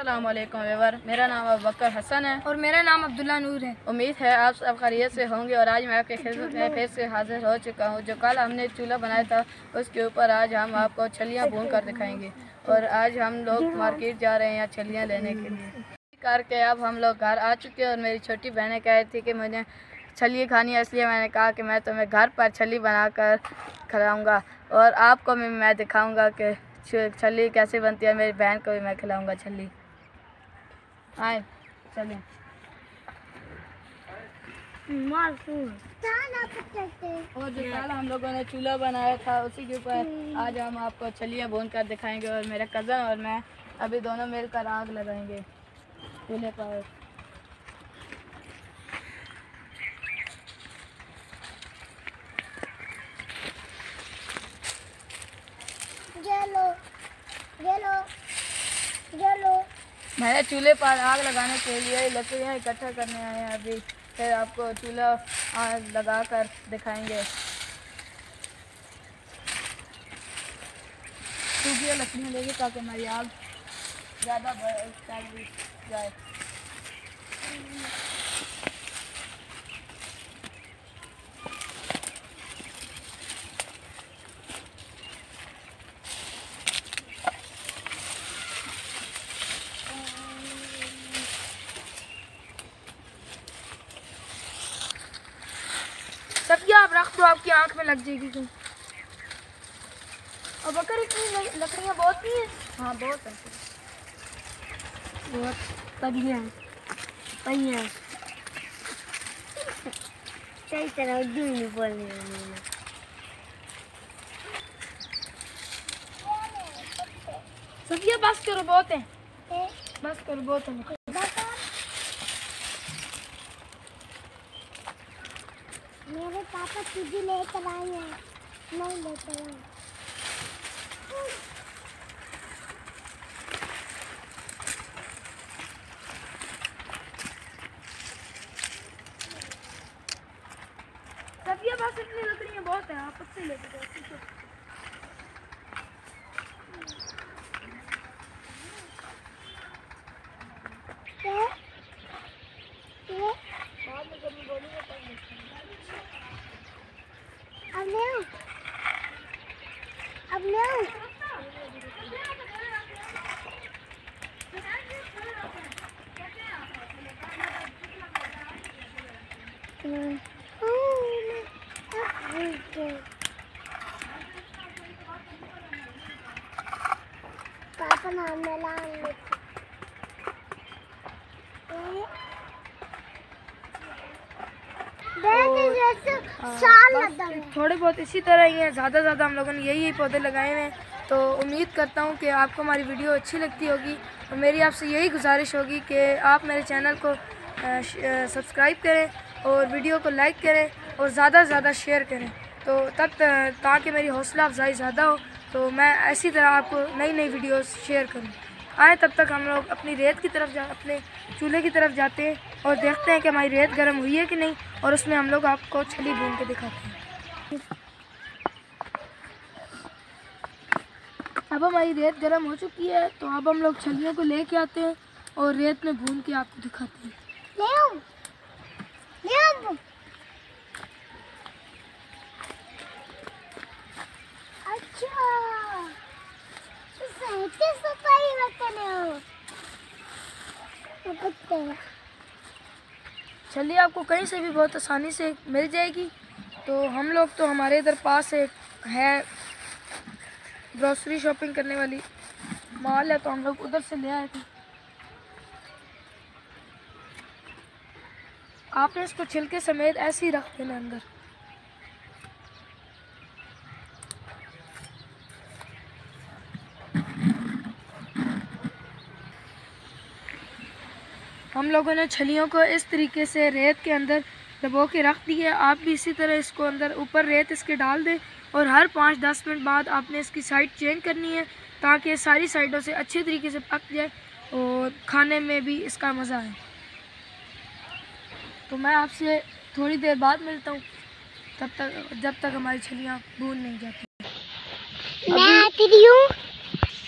अस्सलामुअलैकुम व्यूअर, मेरा नाम अबूबकर हसन है और मेरा नाम अब्दुल्ला नूर है। उम्मीद है आप सब खैरियत से होंगे और आज मैं आपके खिदमत में फिर से हाजिर हो चुका हूँ। जो कल हमने चूल्हा बनाया था उसके ऊपर आज हम आपको छलियाँ भून कर दिखाएंगे। और आज हम लोग मार्केट जा रहे हैं यहाँ छलियाँ लेने के लिए। करके अब हम लोग घर आ चुके हैं और मेरी छोटी बहनें कह रही थी कि मुझे छली खानी है, इसलिए मैंने कहा कि मैं तुम्हें घर पर छली बनाकर खिलाऊँगा और आपको भी मैं दिखाऊँगा कि छली कैसे बनती है। मेरी बहन को भी मैं खिलाऊँगा छली। आए चलें। और जो कल हम लोगों ने चूल्हा बनाया था उसी के ऊपर आज हम आपको छलियाँ भून कर दिखाएंगे और मेरे कज़न और मैं अभी दोनों मिलकर आग लगाएंगे चूल्हे पर। मैंने चूल्हे पर आग लगाने के लिए लकड़ियाँ इकट्ठा करने आए हैं। अभी फिर आपको चूल्हा आग लगा कर दिखाएंगे। सूखी लकड़ियाँ लेंगे ताकि हमारी आग ज़्यादा जाए। सब्जियां आप रख दो, आपकी आंख में लग जाएगी तुम। और बकर इतनी लकड़ियाँ बहुत ही हैं। हाँ बहुत है, बहुत बढ़िया बढ़िया। सही तरह उर्दू में बोलने सब्जियां बस करो, बहुत है, बस करो, बहुत है। मेरे पापा तुझे लेकर आए हैं, नहीं लेकर आए। सब्जियां बस इतनी लकड़ियाँ बहुत है, आप उससे लेके जाओ। अब ले पापा नाम में लान थोड़े बहुत इसी तरह ही हैं, ज़्यादा हम लोगों ने यही पौधे लगाए हुए हैं। तो उम्मीद करता हूँ कि आपको हमारी वीडियो अच्छी लगती होगी और मेरी आपसे यही गुजारिश होगी कि आप मेरे चैनल को सब्सक्राइब करें और वीडियो को लाइक करें और ज़्यादा से ज़्यादा शेयर करें। तो ताकि मेरी हौसला अफजाई ज़्यादा हो तो मैं ऐसी तरह आपको नई वीडियोस शेयर करूँ। आए तब तक हम लोग अपनी रेत की तरफ अपने चूल्हे की तरफ जाते हैं और देखते हैं कि हमारी रेत गर्म हुई है कि नहीं, और उसमें हम लोग आपको छली भून के दिखाते हैं। अब हमारी रेत गर्म हो चुकी है तो अब हम लोग छलियों को लेके आते हैं और रेत में भून के आपको दिखाते हैं। अच्छा, सफाई छली आपको कहीं से भी बहुत आसानी से मिल जाएगी। तो हम लोग तो हमारे इधर पास एक है ग्रोसरी शॉपिंग करने वाली मॉल है, तो हम लोग उधर से ले आए थे। आपने इसको छिलके समेत ऐसे ही रख देना अंदर। हम लोगों ने छलियों को इस तरीके से रेत के अंदर दबो के रख दी है। आप भी इसी तरह इसको अंदर ऊपर रेत इसके डाल दें और हर 5-10 मिनट बाद आपने इसकी साइड चेंज करनी है ताकि सारी साइडों से अच्छे तरीके से पक जाए और खाने में भी इसका मज़ा आए। तो मैं आपसे थोड़ी देर बाद मिलता हूँ, जब तक हमारी छलियाँ भून नहीं जाती। मैं आती हूँ।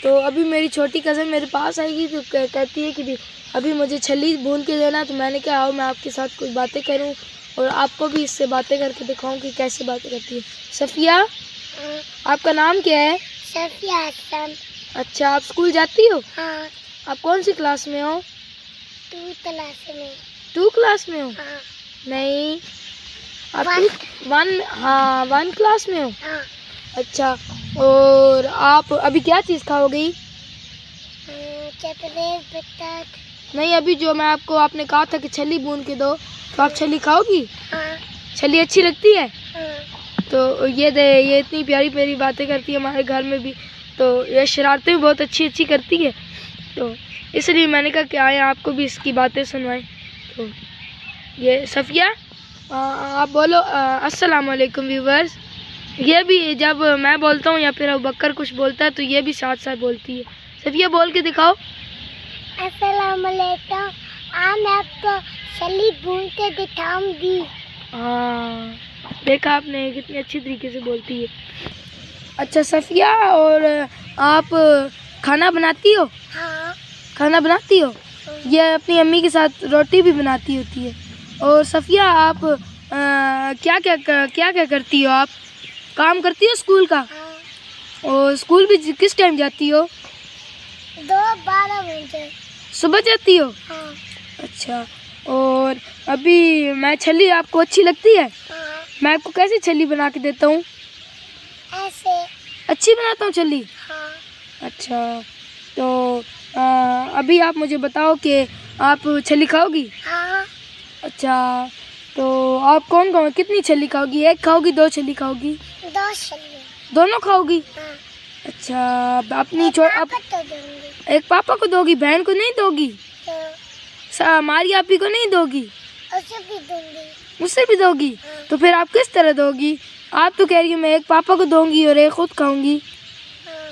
तो अभी मेरी छोटी कज़न मेरे पास आएगी तो कहती है कि अभी मुझे छली भून के देना। तो मैंने कहा आओ मैं आपके साथ कुछ बातें करूं और आपको भी इससे बातें करके दिखाऊं कि कैसे बातें करती है। सफ़िया, आपका नाम क्या है? सफ़िया हसन। अच्छा, आप स्कूल जाती हो? हाँ। आप कौन सी क्लास में हो? 2 क्लास में। 2 क्लास में हो? हाँ। नहीं, आप 1 क्लास में हो? हाँ। अच्छा, और आप अभी क्या चीज़ खाओगी? Chocolate, butter. नहीं, अभी जो मैं आपने कहा था कि छली भून के दो, तो आप छली खाओगी? हाँ। छली अच्छी लगती है? हाँ। तो ये इतनी प्यारी प्यारी बातें करती है हमारे घर में भी, तो ये शरारतें भी बहुत अच्छी अच्छी करती है। तो इसलिए मैंने कहा कि आए आपको भी इसकी बातें सुनवाएं। तो ये सफ़िया, आप बोलो अस्सलाम वालेकुम व्यूवर्स। ये भी जब मैं बोलता हूँ या फिर अबू बकर कुछ बोलता है तो ये भी साथ साथ बोलती है। सफ़िया बोल के दिखाओ। अस्सलाम वालेकुम, आज मैं आपको छली भून के दिखाऊंगी। हाँ, देखा आपने कितनी अच्छी तरीके से बोलती है। अच्छा सफ़िया, और आप खाना बनाती हो? हाँ। खाना बनाती हो? ये अपनी अम्मी के साथ रोटी भी बनाती होती है। और सफ़िया, आप क्या क्या करती हो? आप काम करती हो स्कूल का? हाँ। और स्कूल भी किस टाइम जाती हो? 12 बजे सुबह जाती हो? हाँ। अच्छा, और अभी मैं छली आपको अच्छी लगती है? हाँ। मैं आपको कैसी छली बना के देता हूँ? ऐसे। अच्छी बनाता हूँ छली? हाँ। अच्छा, तो अभी आप मुझे बताओ कि आप छली खाओगी? हाँ। अच्छा, तो आप कौन कितनी छली खाओगी? 1 खाओगी, 2 छली खाओगी? 2 छली। दोनों खाओगी? हाँ। अच्छा, अपनी एक एक पापा को दोगी, बहन को नहीं दोगी? तो हमारी आपी को नहीं दोगी? उसे भी दूंगी। उससे भी दोगी? हाँ। तो फिर आप किस तरह दोगी? आप तो कह रही हो मैं एक पापा को दूंगी और एक खुद खाऊंगी। हाँ।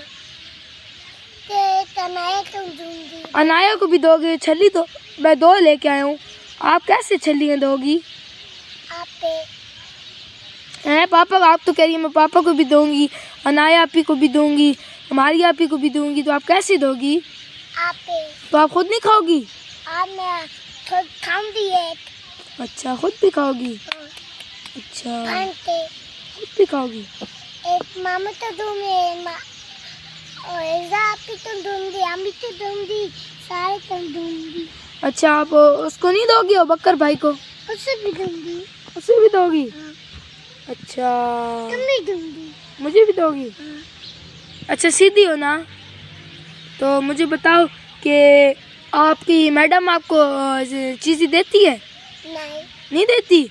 तो अनाया को दूंगी। अनाया को भी दोगे? छली तो मैं 2 लेके आया हूँ, आप कैसे छलियाँ दोगी? पापा, आप तो कह रही है मैं पापा को भी दूंगी, अनाया आपी को भी दूंगी, हमारी आपी को भी दूंगी, तो आप कैसे दोगी? तो आप खुद नहीं खाओगी? मैं खुद खाऊंगी एक। अच्छा, खुद भी खाओगी? हाँ। अच्छा, खुद भी खाओगी? एक मामा तो दूंगी, और एजा आपी तो दूंगी, अम्मी तो दूंगी, सारे तो दूंगी। अच्छा, आप उसको नहीं दोगी अबू बकर भाई को? उसे भी दूंगी। उसे भी दोगी? हाँ। अच्छा, तुम भी दूंगी? मुझे भी दोगी? हाँ। अच्छा, सीधी हो ना? तो मुझे बताओ कि आपकी मैडम आपको चीज़ें देती है? नहीं देती?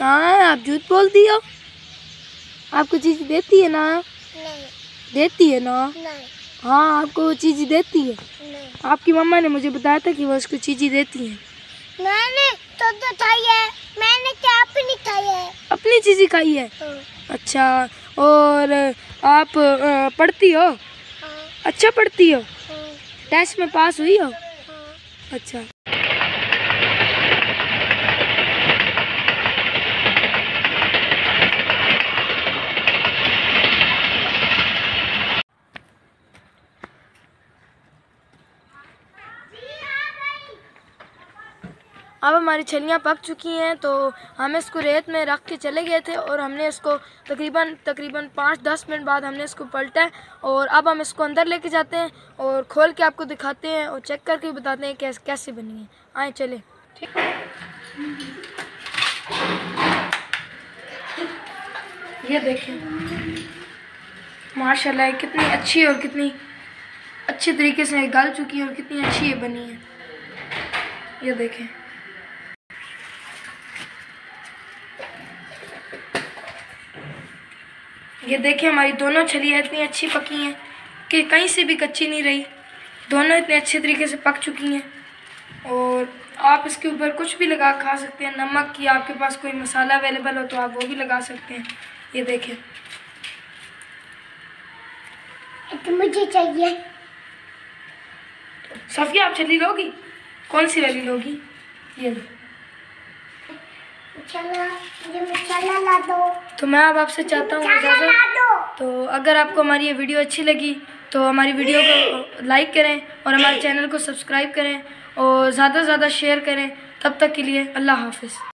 हाँ, आप झूठ बोलती हो। आपको चीज़ें देती है ना? नहीं। देती है ना? नहीं। हाँ, आपको चीज़ें देती है। नहीं। आपकी मम्मा ने मुझे बताया था कि वो उसको चीज़ें देती हैं। मैंने तो खाई है, मैंने क्या अपनी खाई है? अपनी चीज़ें खाई है? हाँ। अच्छा, और आप पढ़ती हो? हाँ। अच्छा पढ़ती हो? हाँ। टेस्ट में पास हुई हो? हाँ। अच्छा। अब हमारी छलियाँ पक चुकी हैं, तो हम इसको रेत में रख के चले गए थे और हमने इसको तकरीबन 5-10 मिनट बाद हमने इसको पलटा है। और अब हम इसको अंदर लेके जाते हैं और खोल के आपको दिखाते हैं और चेक करके बताते हैं कैसे बनी है। आए चले। ठीक, ये देखें माशाल्लाह कितनी अच्छी और कितनी अच्छे तरीके से गल चुकी है और कितनी अच्छी ये बनी है। ये देखें, ये देखें हमारी दोनों छलियाँ इतनी अच्छी पकी हैं कि कहीं से भी कच्ची नहीं रही। दोनों इतने अच्छे तरीके से पक चुकी हैं और आप इसके ऊपर कुछ भी लगा खा सकते हैं। नमक की आपके पास कोई मसाला अवेलेबल हो तो आप वो भी लगा सकते हैं। ये देखें, तो मुझे चाहिए। सफ़िया, आप छली लोगी? कौन सी वाली लोगी? ये लो। मुझे मसाला ला दो। तो मैं अब आपसे चाहता हूँ इजाज़त। तो अगर आपको हमारी ये वीडियो अच्छी लगी तो हमारी वीडियो को लाइक करें और हमारे चैनल को सब्सक्राइब करें और ज़्यादा से ज़्यादा शेयर करें। तब तक के लिए अल्लाह हाफ़िज़।